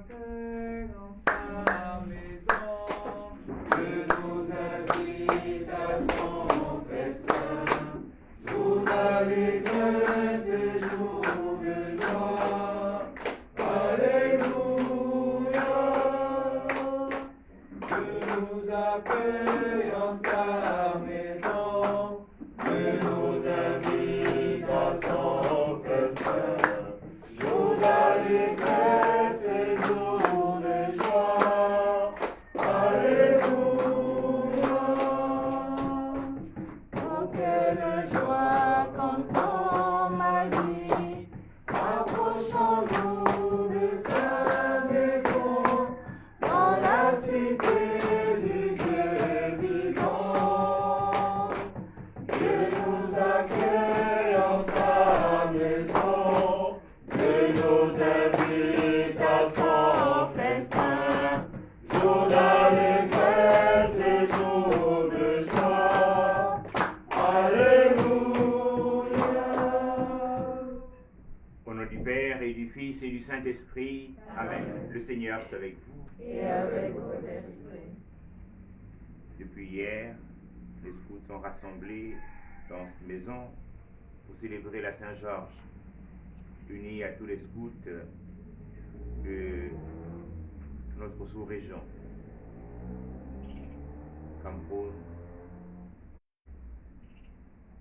accueille dans sa maison, que nous invite à son festin, jour d'allégresse et jour de joie. Alléluia, que nous accueille dans sa maison, que nous invite à son festin, jour d'allégresse et jour de joie. Alléluia. Oh, quelle joie quand ma vie, approchons-nous de sa maison, dans la cité du Dieu vivant. Dieu nous accueille en sa maison, Dieu nous invite à son festin, jour d'allégresse et jour de joie. Alléluia. Au nom du Père et du Fils et du Saint-Esprit, Amen. Le Seigneur soit avec vous. Et avec votre esprit. Depuis hier, les scouts sont rassemblés dans cette maison pour célébrer la Saint-Georges, unis à tous les scouts de notre sous-région. Cameroun,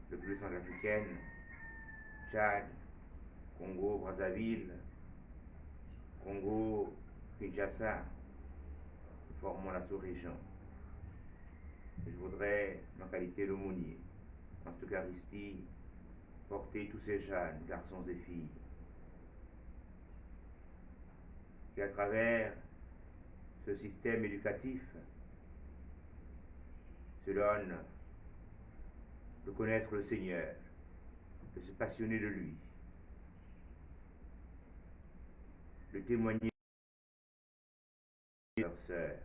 République centrafricaine, Tchad, Congo, Brazzaville, Congo, Kinshasa, nous formons la sous-région. Je voudrais, en qualité d'aumônier, en cette Eucharistie, porter tous ces jeunes, garçons et filles, qui à travers ce système éducatif se donnent de connaître le Seigneur, de se passionner de lui, de témoigner de leurs sœurs,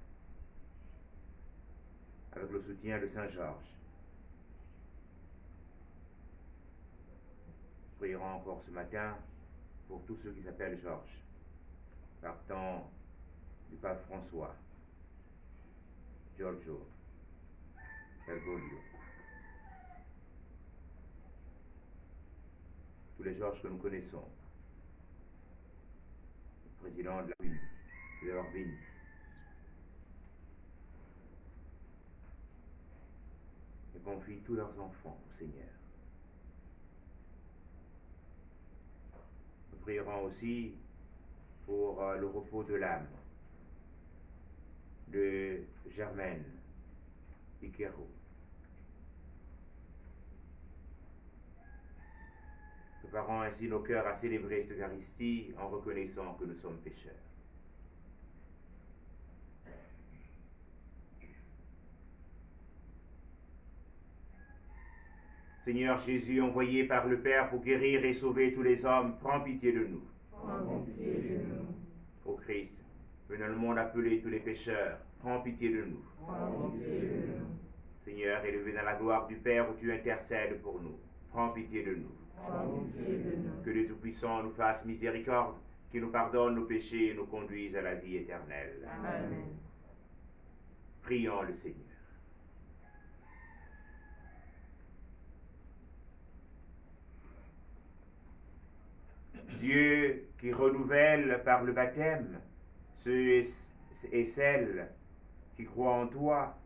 avec le soutien de Saint Georges. Nous prierons encore ce matin pour tous ceux qui s'appellent Georges, partant du pape François, Giorgio, Bergoglio, tous les Georges que nous connaissons, le président de la République, de leur béni. Et confie tous leurs enfants au Seigneur. Nous prierons aussi pour le repos de l'âme de Germaine Iquero. Préparons ainsi nos cœurs à célébrer cette Eucharistie en reconnaissant que nous sommes pécheurs. Seigneur Jésus, envoyé par le Père pour guérir et sauver tous les hommes, prends pitié de nous. Prends pitié de nous. Ô Christ, venant le monde appeler tous les pécheurs, prends pitié de nous. Prends pitié de nous. Seigneur, élevé dans la gloire du Père où tu intercèdes pour nous, prends pitié de nous. Prends pitié de nous. Que le Tout-Puissant nous fasse miséricorde, qu'il nous pardonne nos péchés et nous conduise à la vie éternelle. Amen. Prions le Seigneur. Dieu qui renouvelle par le baptême ceux et celles qui croient en toi,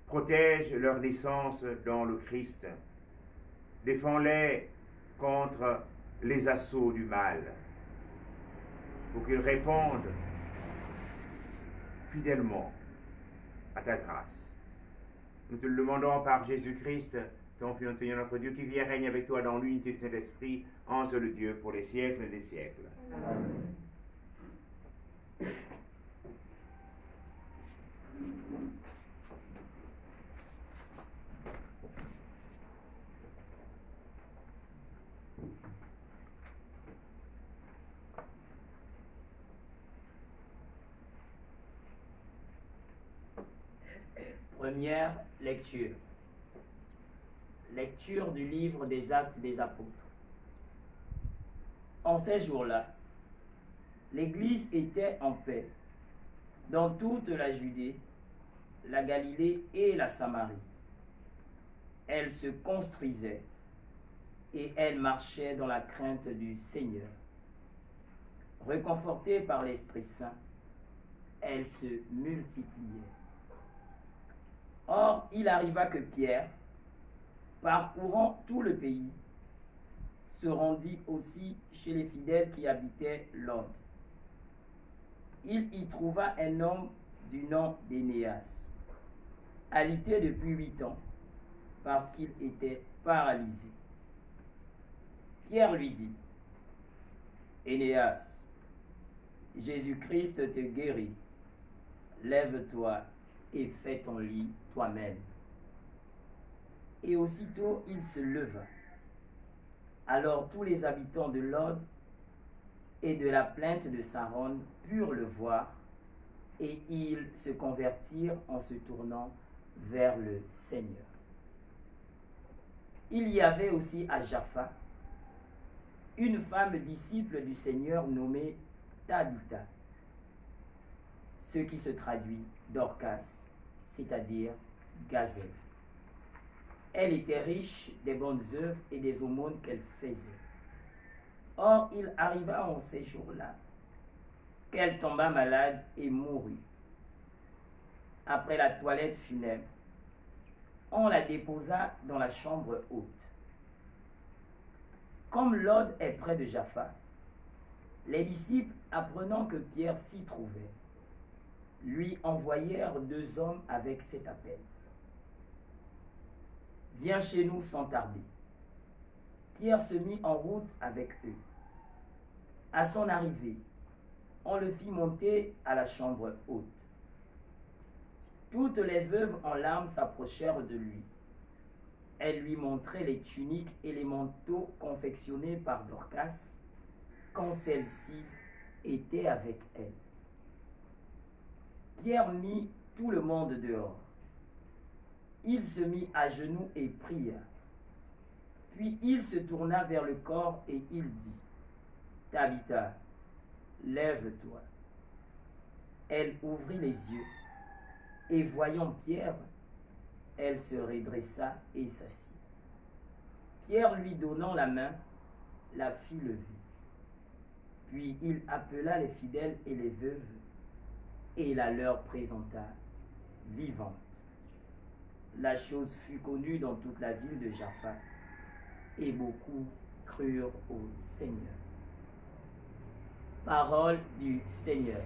protège leur naissance dans le Christ, défends-les contre les assauts du mal, pour qu'ils répondent fidèlement à ta grâce. Nous te le demandons par Jésus-Christ, ton Fils, Seigneur notre Dieu, qui vit et règne avec toi dans l'unité de Saint-Esprit, en seul Dieu, pour les siècles des siècles. Amen. Première lecture. Lecture du livre des Actes des Apôtres. En ces jours-là, l'Église était en paix dans toute la Judée, la Galilée et la Samarie. Elle se construisait et elle marchait dans la crainte du Seigneur. Réconfortée par l'Esprit Saint, elle se multipliait. Or, il arriva que Pierre, parcourant tout le pays, se rendit aussi chez les fidèles qui habitaient Lod. Il y trouva un homme du nom d'Énéas, alité depuis 8 ans, parce qu'il était paralysé. Pierre lui dit, « Énéas, Jésus-Christ te guérit. Lève-toi et fais ton lit toi-même. » Et aussitôt il se leva. Alors tous les habitants de Lod et de la plainte de Saron purent le voir, et ils se convertirent en se tournant vers le Seigneur. Il y avait aussi à Jaffa une femme disciple du Seigneur nommée Tabitha, ce qui se traduit Dorcas, c'est-à-dire gazelle. Elle était riche des bonnes œuvres et des aumônes qu'elle faisait. Or, il arriva en ces jours-là qu'elle tomba malade et mourut. Après la toilette funèbre, on la déposa dans la chambre haute. Comme Lod est près de Jaffa, les disciples, apprenant que Pierre s'y trouvait, lui envoyèrent 2 hommes avec cet appel. « Viens chez nous sans tarder. » Pierre se mit en route avec eux. À son arrivée, on le fit monter à la chambre haute. Toutes les veuves en larmes s'approchèrent de lui. Elles lui montraient les tuniques et les manteaux confectionnés par Dorcas, quand celle-ci était avec elle. Pierre mit tout le monde dehors. Il se mit à genoux et pria. Puis il se tourna vers le corps et il dit, « Tabitha, lève-toi. » Elle ouvrit les yeux, et voyant Pierre, elle se redressa et s'assit. Pierre lui donnant la main, la fit lever. Puis il appela les fidèles et les veuves, et la leur présenta vivante. La chose fut connue dans toute la ville de Jaffa, et beaucoup crurent au Seigneur. Parole du Seigneur.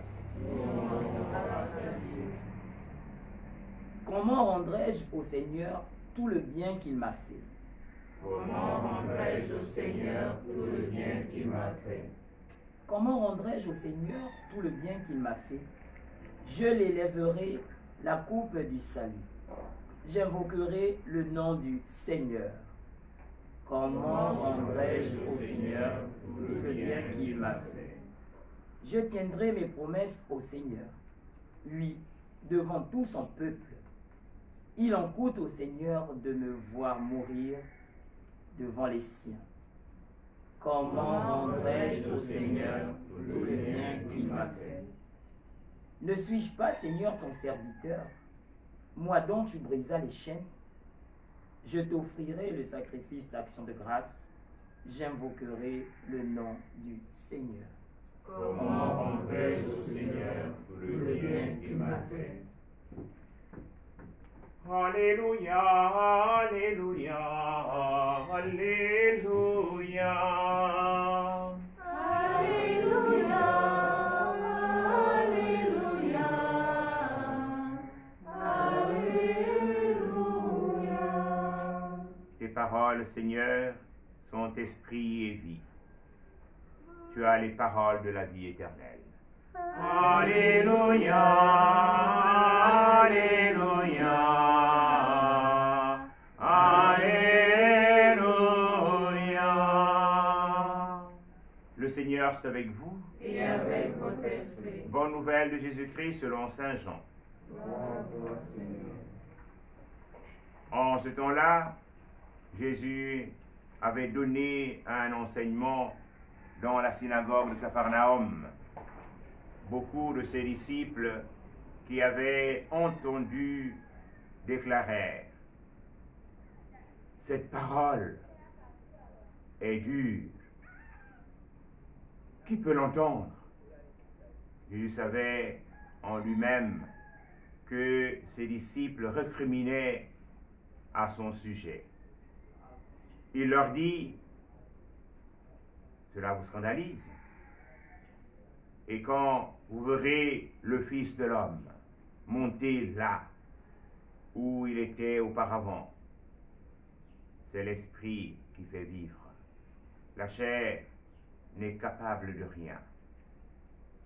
Comment rendrai-je au Seigneur tout le bien qu'il m'a fait? Comment rendrai-je au Seigneur tout le bien qu'il m'a fait? Comment rendrai-je au Seigneur tout le bien qu'il m'a fait? Je l'élèverai la coupe du salut. J'invoquerai le nom du Seigneur. Comment rendrai-je au Seigneur tout le bien qu'il m'a fait? Je tiendrai mes promesses au Seigneur, lui, devant tout son peuple. Il en coûte au Seigneur de me voir mourir devant les siens. Comment rendrai-je au Seigneur tout le bien qu'il m'a fait? Ne suis-je pas, Seigneur, ton serviteur, moi dont tu brisas les chaînes? Je t'offrirai le sacrifice d'action de grâce, j'invoquerai le nom du Seigneur. Comment rendrai-je au Seigneur tout le bien qu'il m'a fait? Alléluia, Alléluia, Alléluia. Alléluia, Alléluia, Alléluia. Tes paroles, Seigneur, sont esprit et vie. Tu as les paroles de la vie éternelle. Alléluia, Alléluia, Alléluia. Le Seigneur est avec vous. Et avec votre esprit. Bonne nouvelle de Jésus-Christ selon saint Jean. Gloire à toi, Seigneur. En ce temps-là, Jésus avait donné un enseignement dans la synagogue de Capharnaüm. beaucoup de ses disciples qui avaient entendu déclarer: cette parole est dure. Qui peut l'entendre? Jésus savait en lui-même que ses disciples récriminaient à son sujet. Il leur dit: cela vous scandalise. Et quand vous verrez le Fils de l'homme monter là où il était auparavant, c'est l'esprit qui fait vivre. La chair n'est capable de rien.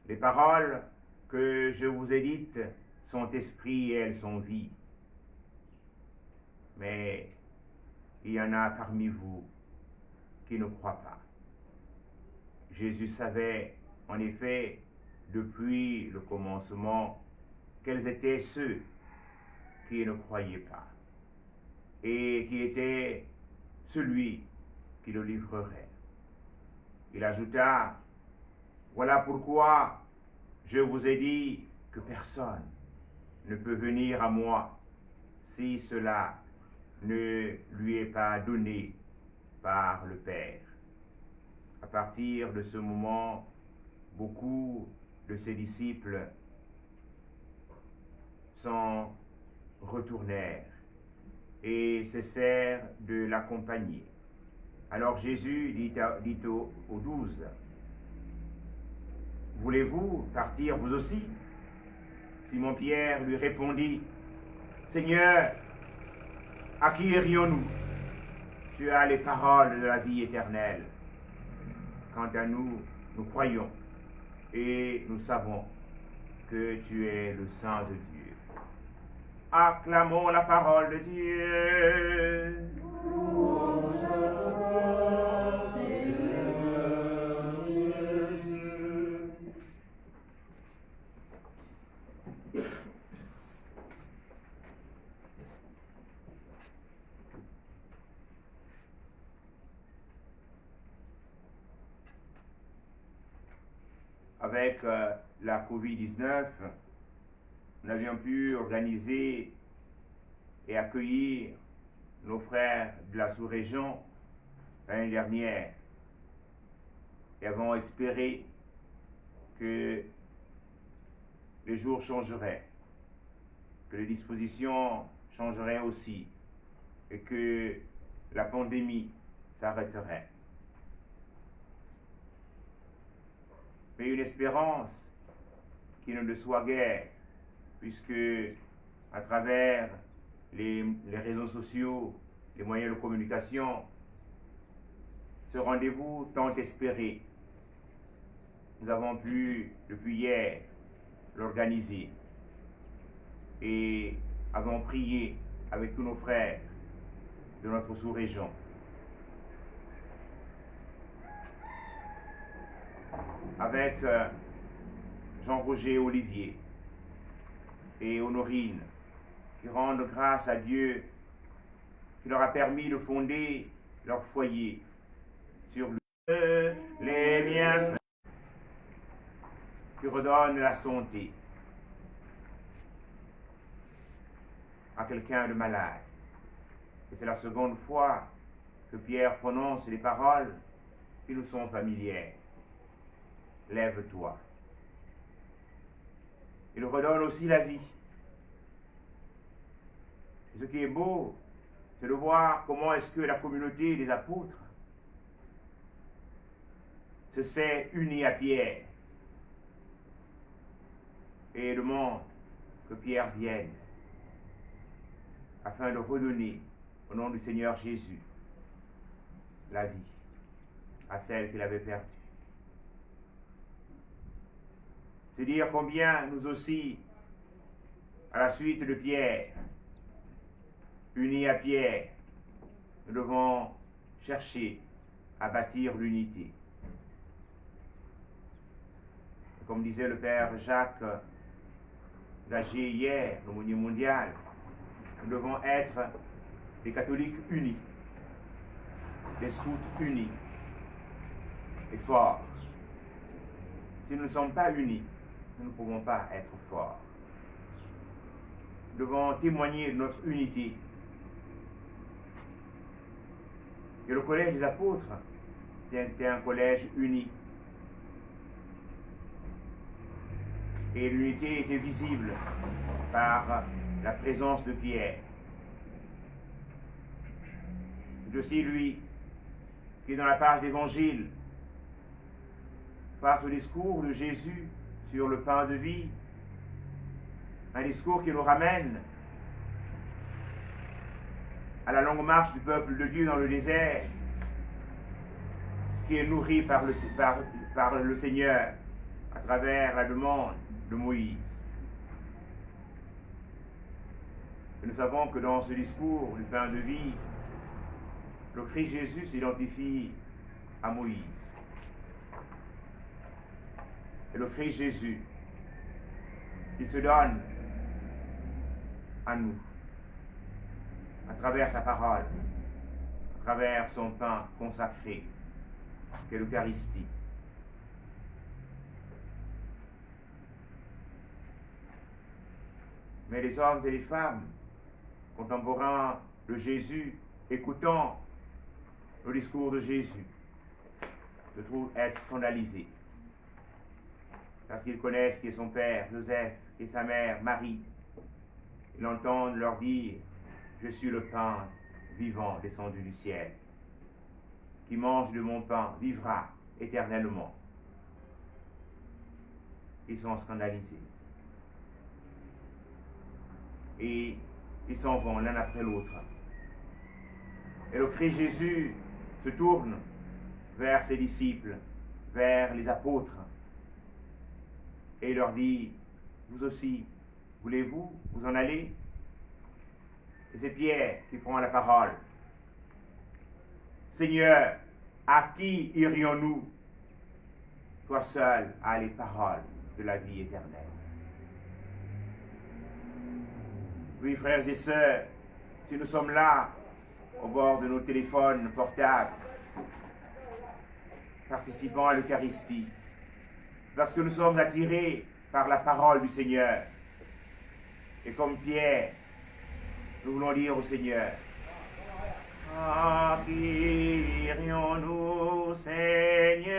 Les paroles que je vous ai dites sont esprit et elles sont vie. Mais il y en a parmi vous qui ne croient pas. Jésus savait en effet depuis le commencement quels étaient ceux qui ne croyaient pas et qui était celui qui le livrerait. Il ajouta: voilà pourquoi je vous ai dit que personne ne peut venir à moi si cela ne lui est pas donné par le Père. À partir de ce moment, beaucoup de ses disciples s'en retournèrent et cessèrent de l'accompagner. Alors Jésus dit aux 12: voulez-vous partir vous aussi? Simon-Pierre lui répondit: Seigneur, à qui irions-nous? Tu as les paroles de la vie éternelle. Quant à nous, nous croyons et nous savons que tu es le Saint de Dieu. Acclamons la parole de Dieu. Avec la Covid-19, nous avions pu organiser et accueillir nos frères de la sous-région l'année dernière et avons espéré que les jours changeraient, que les dispositions changeraient aussi et que la pandémie s'arrêterait. Mais une espérance qui ne le soit guère, puisque à travers les réseaux sociaux, les moyens de communication, ce rendez-vous tant espéré, nous avons pu, depuis hier, l'organiser et avons prié avec tous nos frères de notre sous-région. Avec Jean-Roger Olivier et Honorine, qui rendent grâce à Dieu qui leur a permis de fonder leur foyer sur les bienfaits, qui redonnent la santé à quelqu'un de malade. Et c'est la seconde fois que Pierre prononce les paroles qui nous sont familières. Lève-toi. Il redonne aussi la vie. Et ce qui est beau, c'est de voir comment est-ce que la communauté des apôtres se s'est unie à Pierre et demande que Pierre vienne afin de redonner au nom du Seigneur Jésus la vie à celle qu'il avait perdue. C'est dire combien nous aussi, à la suite de Pierre, unis à Pierre, nous devons chercher à bâtir l'unité. Comme disait le Père Jacques Gagé hier, l'aumônier mondial, nous devons être des catholiques unis, des scouts unis et forts. Si nous ne sommes pas unis, nous ne pouvons pas être forts. Nous devons témoigner de notre unité. Et le collège des apôtres était un collège uni. Et l'unité était visible par la présence de Pierre. C'est aussi lui qui, dans la page d'Évangile, face au discours de Jésus sur le pain de vie, un discours qui nous ramène à la longue marche du peuple de Dieu dans le désert, qui est nourri par le Seigneur à travers la demande de Moïse. Et nous savons que dans ce discours du pain de vie, le Christ Jésus s'identifie à Moïse. Et le Christ Jésus, il se donne à nous, à travers sa parole, à travers son pain consacré, qu'est l'Eucharistie. Mais les hommes et les femmes contemporains de Jésus, écoutant le discours de Jésus, se trouvent être scandalisés, parce qu'ils connaissent qui est son père, Joseph, et sa mère, Marie. Ils entendent leur dire « Je suis le pain vivant descendu du ciel. Qui mange de mon pain vivra éternellement. » Ils sont scandalisés. Et ils s'en vont l'un après l'autre. Et le Christ Jésus se tourne vers ses disciples, vers les apôtres, et il leur dit « Vous aussi, voulez-vous vous en aller ?» Et c'est Pierre qui prend la parole. « Seigneur, à qui irions-nous? Toi seul as les paroles de la vie éternelle. » Oui, frères et sœurs, si nous sommes là, au bord de nos téléphones portables, participant à l'Eucharistie, parce que nous sommes attirés par la parole du Seigneur. Et comme Pierre, nous voulons dire au Seigneur, « À qui irions-nous, Seigneur?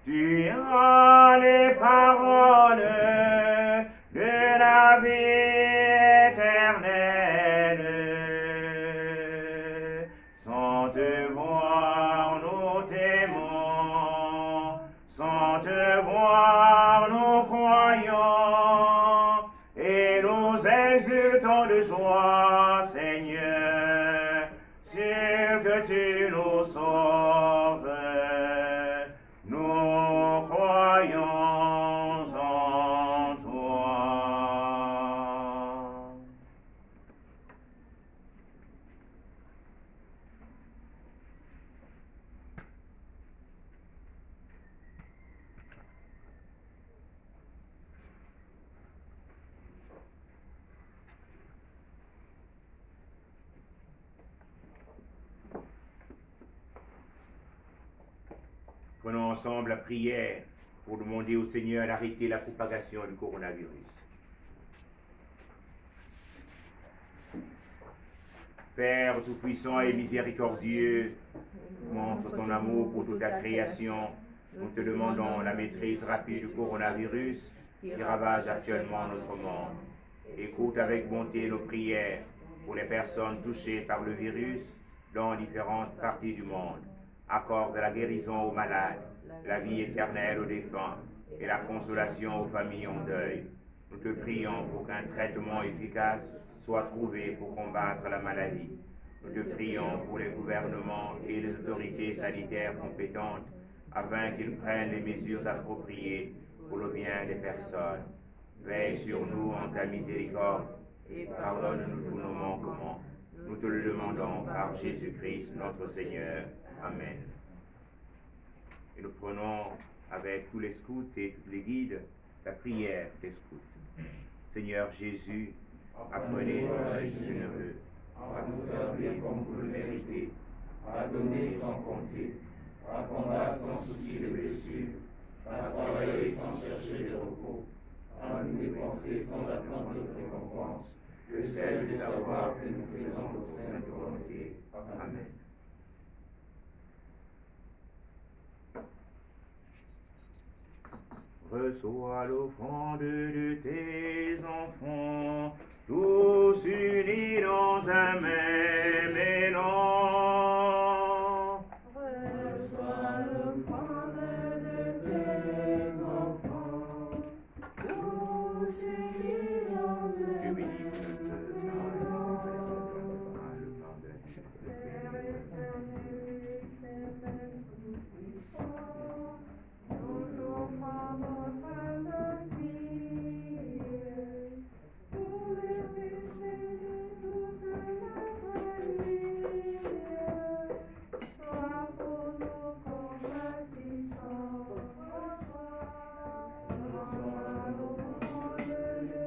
Tu as les paroles de la vie éternelle. Sans te voir, nous t'aimons. Sans te voir, nous croyons. Et nous exultons de joie, Seigneur, sur que tu nous sauves. Nous croyons en toi. Prenons ensemble la prière pour demander au Seigneur d'arrêter la propagation du coronavirus. Père tout-puissant et miséricordieux, montre ton amour pour toute la création. Nous te demandons la maîtrise rapide du coronavirus qui ravage actuellement notre monde. Écoute avec bonté nos prières pour les personnes touchées par le virus dans différentes parties du monde. Accorde la guérison aux malades, la vie éternelle aux défunts et la consolation aux familles en deuil. Nous te prions pour qu'un traitement efficace soit trouvé pour combattre la maladie. Nous te prions pour les gouvernements et les autorités sanitaires compétentes afin qu'ils prennent les mesures appropriées pour le bien des personnes. Veille sur nous en ta miséricorde et pardonne-nous tous nos manquements. Nous te le demandons par Jésus-Christ notre Seigneur. Amen. Et nous prenons avec tous les scouts et tous les guides la prière des scouts. Seigneur Jésus, apprenez notre généreux à nous servir comme vous le méritez, à donner sans compter, à combattre sans souci de blessures, à travailler sans chercher de repos, à nous dépenser sans attendre notre récompense, que celle de savoir que nous faisons votre sainte volonté. Amen. Reçois l'offrande de tes enfants, tous unis dans un même élan. Reçois l'offrande de tes enfants, tous unis dans un Tu bénis même Père éternel, éternel, tout-puissant, nous t'offrons notre vie, pour les péchés de toute la famille, sois pour nous compatissant, reçois l'offrande de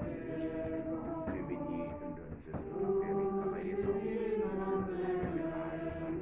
tes enfants. Tu bénis et tu nous donnes ce soir, Père, et travail des hommes.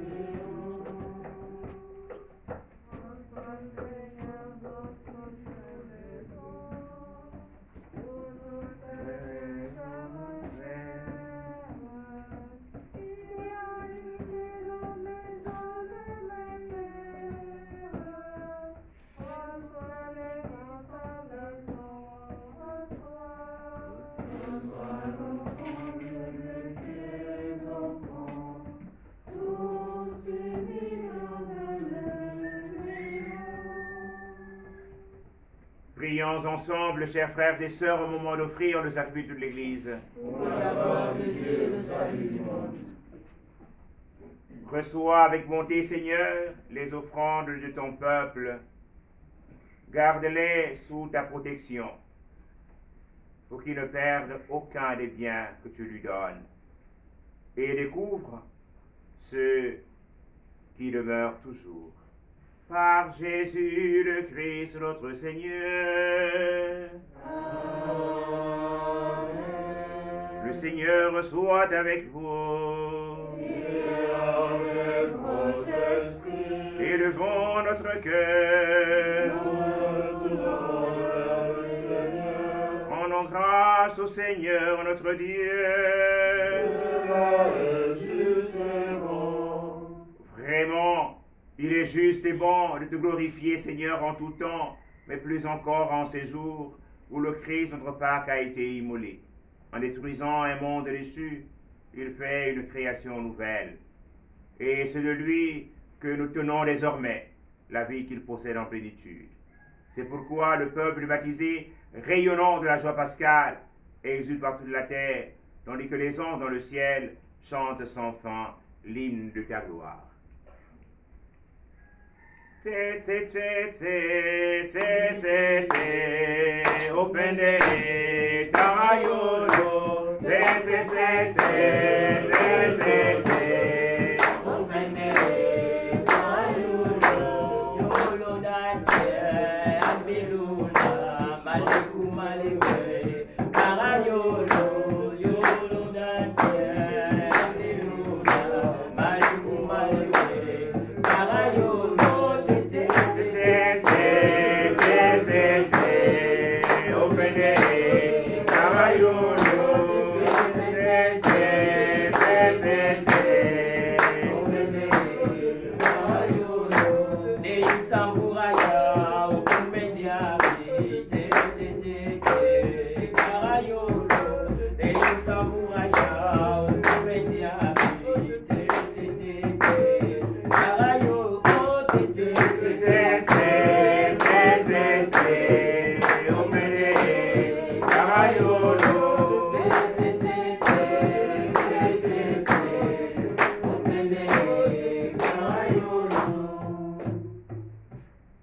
Prions ensemble, chers frères et sœurs, au moment d'offrir le sacrifice de l'Église. Pour la gloire de Dieu et le salut du monde. Reçois avec bonté, Seigneur, les offrandes de ton peuple. Garde-les sous ta protection, pour qu'ils ne perdent aucun des biens que tu lui donnes. Et découvre ceux qui demeurent toujours. Par Jésus le Christ, notre Seigneur. Amen. Le Seigneur soit avec vous. Et avec votre esprit, Élevons notre cœur. Rendons grâce au Seigneur notre Dieu. Vraiment, il est juste et bon de te glorifier, Seigneur, en tout temps, mais plus encore en ces jours où le Christ, notre Pâque, a été immolé. En détruisant un monde déchu, il fait une création nouvelle. Et c'est de lui que nous tenons désormais la vie qu'il possède en plénitude. C'est pourquoi le peuple baptisé, rayonnant de la joie pascale, exulte par toute la terre, tandis que les anges dans le ciel chantent sans fin l'hymne de ta gloire. Te, te, te, te, te, te, te, opende tarayolo. Te, te, te, te, te, te, te, opende tarayolo. Yolo dante, ambiluna, maliku maliwe, tarayolo. Yolo dante, ambiluna, maliku maliwe, tarayolo.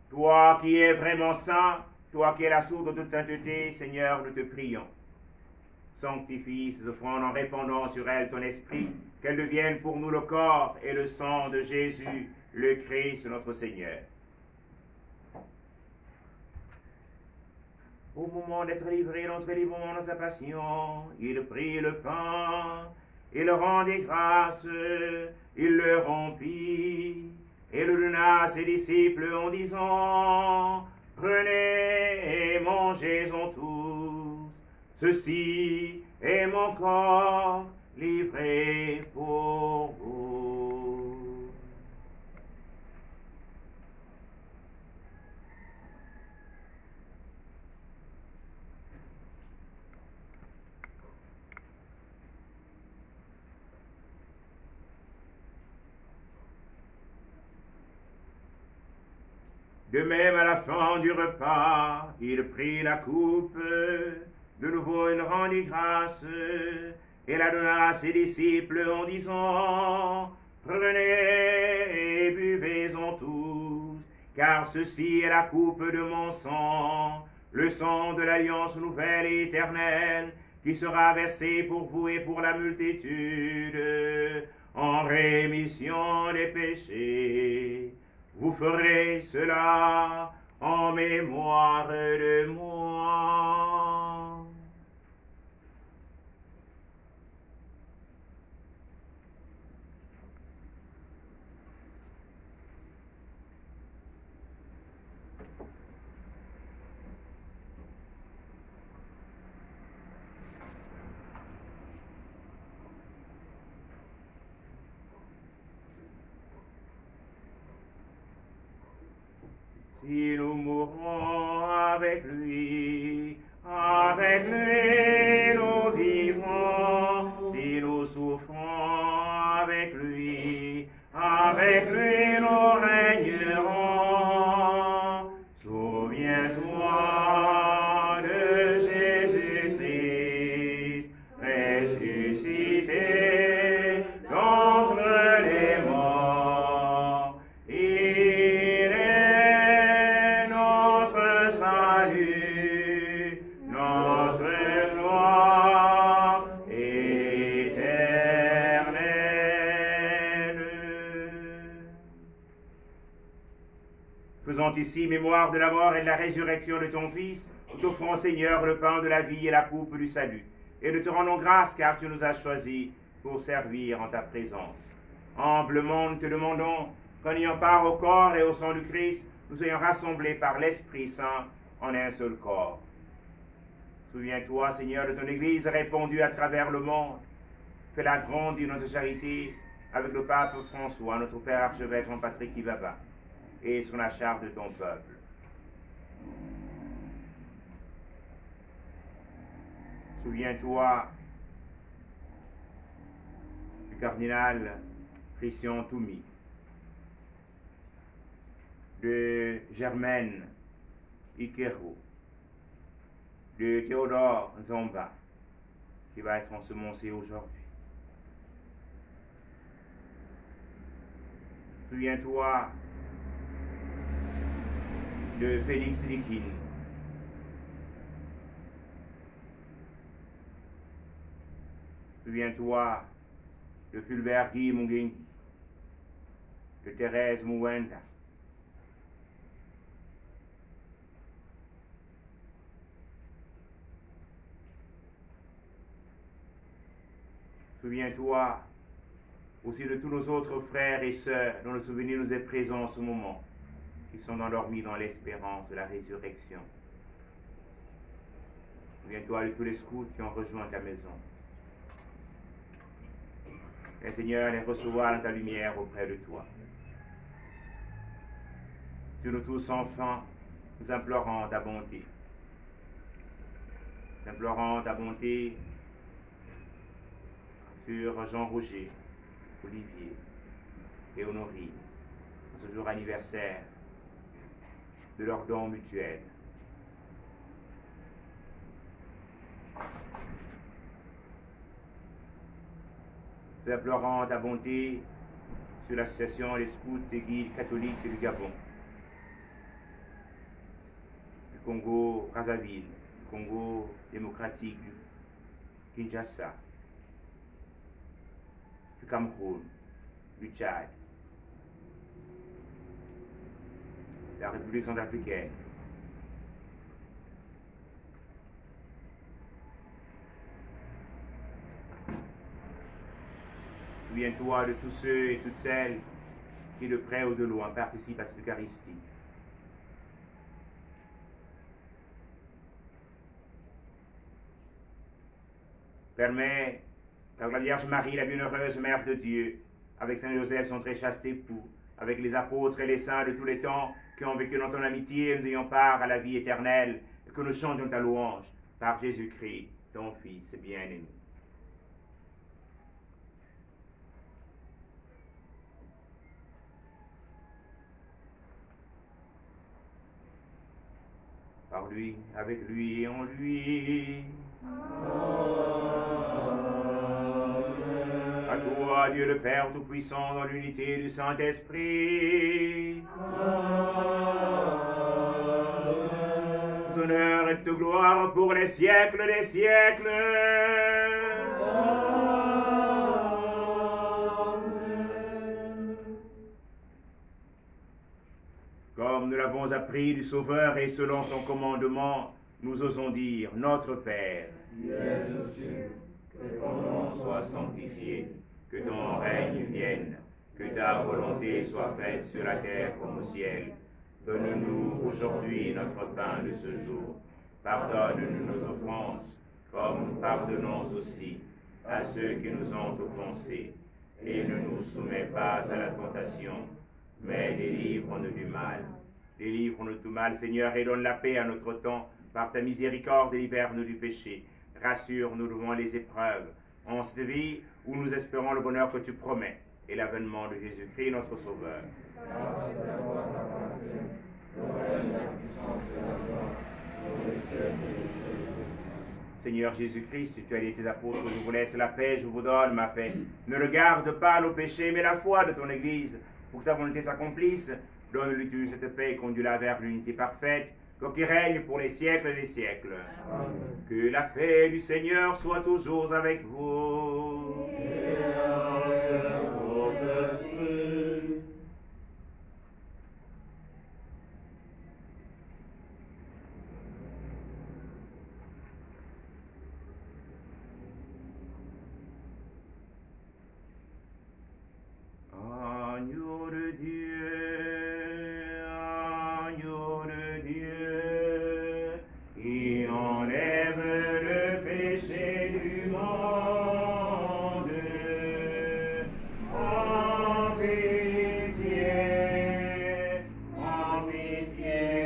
Toi qui es vraiment saint, toi qui es la source de toute sainteté, Seigneur, nous te prions. Sanctifie ces offrandes en répandant sur elles ton esprit, qu'elles deviennent pour nous le corps et le sang de Jésus, le Christ, notre Seigneur. Au moment d'être livré notre librement dans sa passion, il prit le pain, il rendit grâce, il le rompit, et le donna à ses disciples en disant: Prenez et mangez-en tous. Ceci est mon corps livré pour vous. De même, à la fin du repas, il prit la coupe, de nouveau il rendit grâce, et la donna à ses disciples en disant, prenez et buvez-en tous, car ceci est la coupe de mon sang, le sang de l'alliance nouvelle et éternelle, qui sera versé pour vous et pour la multitude, en rémission des péchés. Vous ferez cela en mémoire de moi. Si nous mourons avec lui nous vivrons. Si nous souffrons avec lui nous régnerons. Souviens-toi de Jésus-Christ, ressuscité d'entre les morts. Il est notre salut, notre gloire éternelle. Faisant ici mémoire de la mort et de la résurrection de ton Fils, nous t'offrons, Seigneur, le pain de la vie et la coupe du salut. Et nous te rendons grâce car tu nous as choisis pour servir en ta présence. Humblement, nous te demandons qu'en ayant part au corps et au sang du Christ, nous soyons rassemblés par l'Esprit Saint en un seul corps. Souviens-toi, Seigneur, de ton Église répandue à travers le monde. Fais-la grandir notre charité avec le pape François, notre Père archevêque Jean-Patrick Ibaba, et sur la charge de ton peuple. Souviens-toi du cardinal Christian Toumi, de Germaine Ikero, de Théodore Nzamba, qui va être ensemencé aujourd'hui. Souviens-toi de Félix Likine, souviens-toi de Fulbert Guy Mungengi, de Thérèse Mouwenda, souviens-toi aussi de tous nos autres frères et sœurs dont le souvenir nous est présent en ce moment, qui sont endormis dans l'espérance de la résurrection. Souviens-toi de tous les scouts qui ont rejoint ta maison. Et Seigneur, les recevoir dans ta lumière auprès de toi. Sur nous tous, enfants, nous implorons ta bonté. Nous implorons ta bonté sur Jean-Roger, Olivier et Honorine, en ce jour anniversaire de leur don mutuel. Nous implorons ta bonté sur l'association des scouts et guides catholiques du Gabon, du Congo Brazzaville, du Congo démocratique, du Kinshasa, du Cameroun, du Tchad, de la République centrafricaine, souviens-toi de tous ceux et toutes celles qui, de près ou de loin, participent à cette Eucharistie. Permets qu'avec la Vierge Marie, la bienheureuse Mère de Dieu, avec Saint Joseph, son très chaste époux, avec les apôtres et les saints de tous les temps qui ont vécu dans ton amitié, nous ayons part à la vie éternelle, et que nous chantions ta louange par Jésus-Christ, ton Fils bien-aimé. Par lui, avec lui et en lui. À toi, Dieu le Père Tout-Puissant, dans l'unité du Saint-Esprit. Honneur et de gloire pour les siècles des siècles. Comme nous l'avons appris du Sauveur et selon son commandement, nous osons dire, Notre Père, qui es aux cieux, que ton nom soit sanctifié, que ton règne vienne, que ta volonté soit faite sur la terre comme au ciel. Donne-nous aujourd'hui notre pain de ce jour. Pardonne-nous nos offenses, comme nous pardonnons aussi à ceux qui nous ont offensés. Et ne nous soumets pas à la tentation, mais délivre-nous du mal. Délivre-nous de tout mal, Seigneur, et donne la paix à notre temps. Par ta miséricorde, libère-nous du péché. Rassure-nous devant les épreuves. En cette vie où nous espérons le bonheur que tu promets et l'avènement de Jésus-Christ, notre Sauveur. grâce à toi t'appartient, le règne, la puissance et la gloire, pour les siècles des siècles. Seigneur Jésus-Christ, tu as dit à tes apôtres, je vous laisse la paix, je vous donne ma paix. Ne regarde pas nos péchés, mais la foi de ton Église, pour que ta volonté s'accomplisse. Donne-lui tu cette paix et conduis-la vers l'unité parfaite, qui règne pour les siècles des siècles. Amen. Que la paix du Seigneur soit toujours avec vous. Et avec votre esprit. Agneau de Dieu, qui enlève le péché du monde, en pitié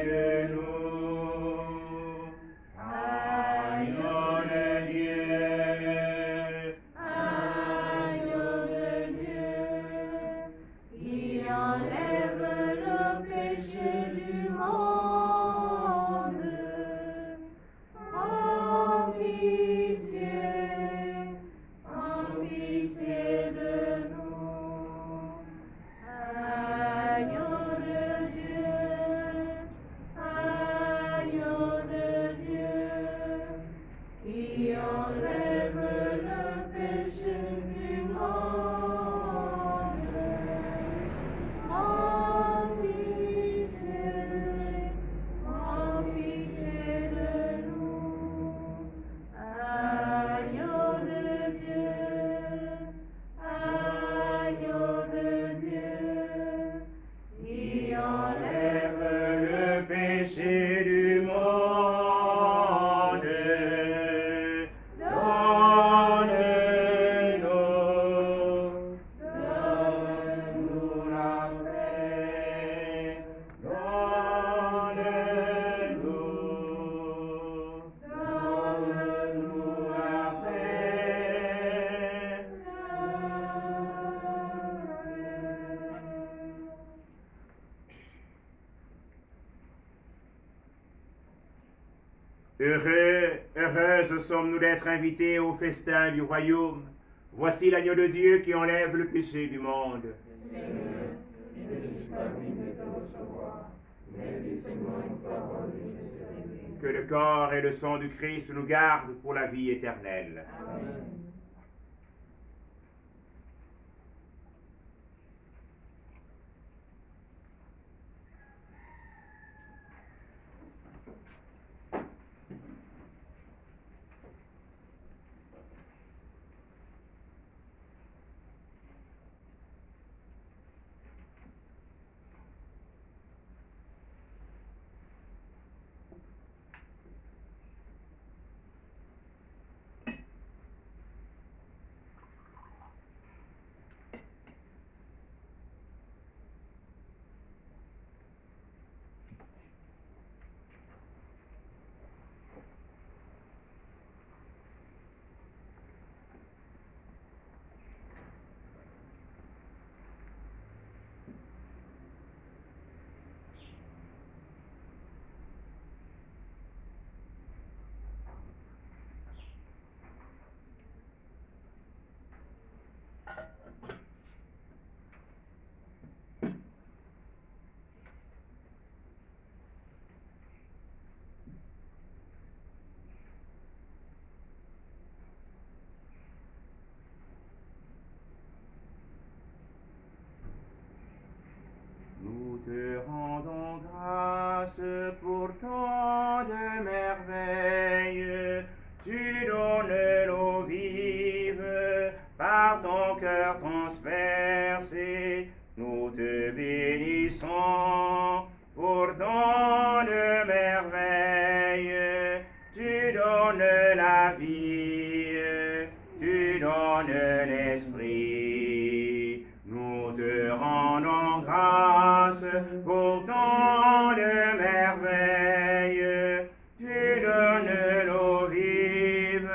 de nous. Agneau de Dieu, qui enlève le péché du monde. En pitié de nous. Agneau de Dieu, qui enlève le péché du monde. En pitié de nous. Agneau de Dieu, qui enlève le péché du monde. Donne-nous la paix. Donne-nous la paix. Heureuses sommes-nous d'être invités au festin du royaume. Voici l'agneau de Dieu qui enlève le péché du monde. Seigneur, je ne suis pas digne de te recevoir, mais dis seulement une parole et je serai guéri. Que le corps et le sang du Christ nous gardent pour la vie éternelle. Amen. ton cœur transpercé, nous te bénissons pour tant de merveilles. Tu donnes la vie, tu donnes l'esprit. Nous te rendons grâce pour tant de merveilles. Tu donnes l'eau vive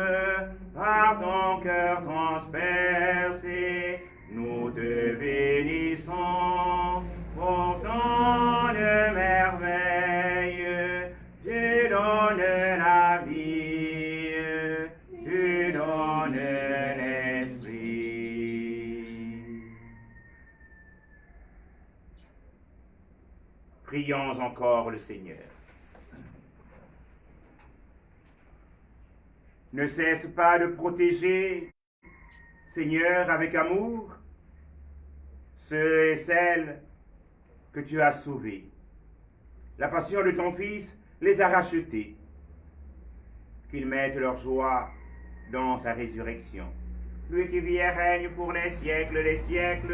par ton cœur transpercé. Nous te bénissons pour tant de merveilles. Tu donnes la vie, tu donnes l'esprit. Prions encore le Seigneur. Ne cesse pas de protéger, Seigneur, avec amour, ceux et celles que tu as sauvés. La passion de ton Fils les a rachetés. Qu'ils mettent leur joie dans sa résurrection. Lui qui vit et règne pour les siècles des siècles.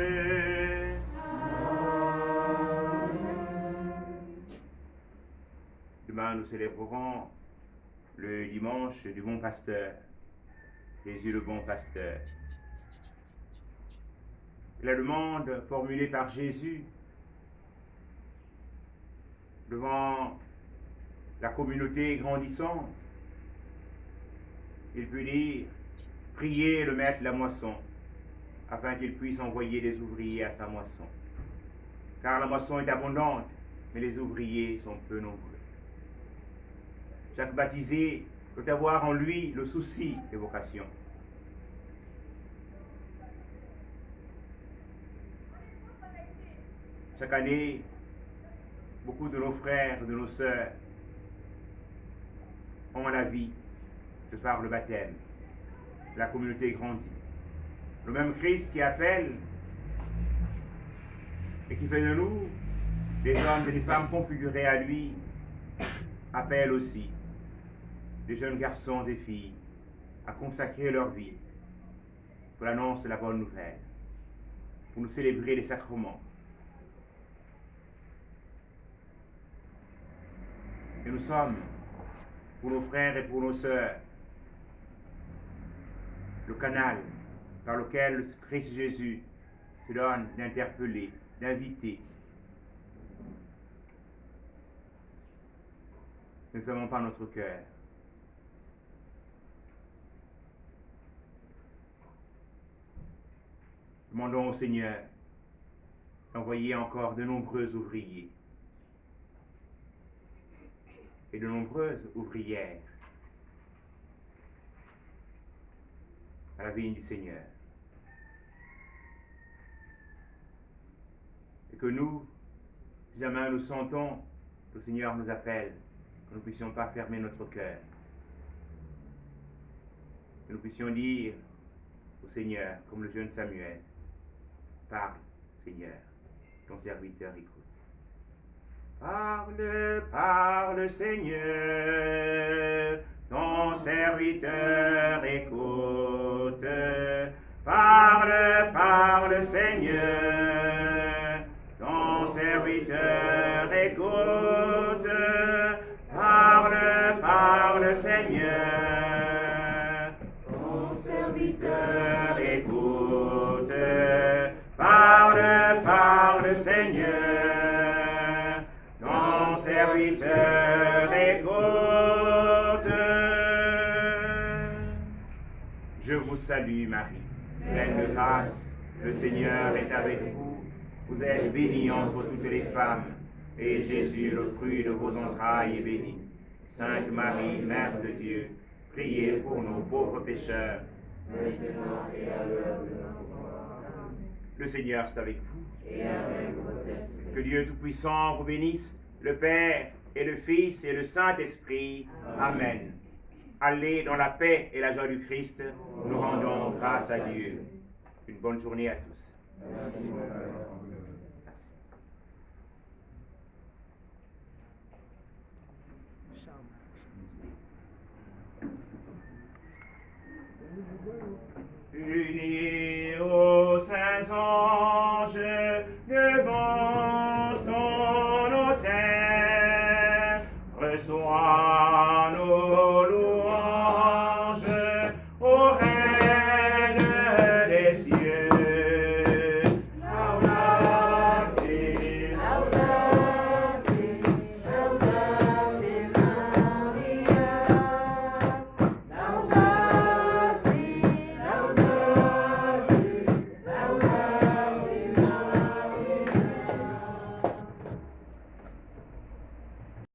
Demain, nous célébrerons le dimanche du bon pasteur, Jésus le bon pasteur. La demande formulée par Jésus devant la communauté grandissante, il peut dire, priez le maître de la moisson, afin qu'il puisse envoyer des ouvriers à sa moisson. Car la moisson est abondante, mais les ouvriers sont peu nombreux. Chaque baptisé doit avoir en lui le souci des vocations. Chaque année, beaucoup de nos frères, de nos sœurs ont la vie de par le baptême. La communauté grandit. Le même Christ qui appelle et qui fait de nous des hommes et des femmes configurés à lui, appelle aussi des jeunes garçons et filles à consacrer leur vie pour l'annonce de la bonne nouvelle, pour nous célébrer les sacrements. Et nous sommes, pour nos frères et pour nos sœurs, le canal par lequel le Christ Jésus se donne d'interpeller, d'inviter. Ne fermons pas notre cœur. Demandons au Seigneur d'envoyer encore de nombreux ouvriers et de nombreuses ouvrières à la vigne du Seigneur. Et que nous, si jamais nous sentons que le Seigneur nous appelle, que nous ne puissions pas fermer notre cœur, que nous puissions dire au Seigneur, comme le jeune Samuel, parle, Seigneur, ton serviteur écoute. Parle, parle, Seigneur, ton serviteur écoute. Parle, parle, Seigneur, ton serviteur écoute. Parle, parle, Seigneur, ton serviteur écoute. Parle, parle, Seigneur, ton serviteur écoute. Je vous salue Marie, pleine de grâce, le Seigneur est avec vous. Vous êtes bénie entre toutes les femmes, et Jésus, le fruit de vos entrailles, est béni. Sainte Marie, Mère de Dieu, priez pour nos pauvres pécheurs, maintenant et à l'heure de notre mort. Le Seigneur est avec vous. Et avec votre esprit. Que Dieu Tout-Puissant vous bénisse, le Père et le Fils et le Saint-Esprit. Amen. Allez dans la paix et la joie du Christ. Nous rendons grâce à Dieu. Une bonne journée à tous. Merci, mon Père. Unis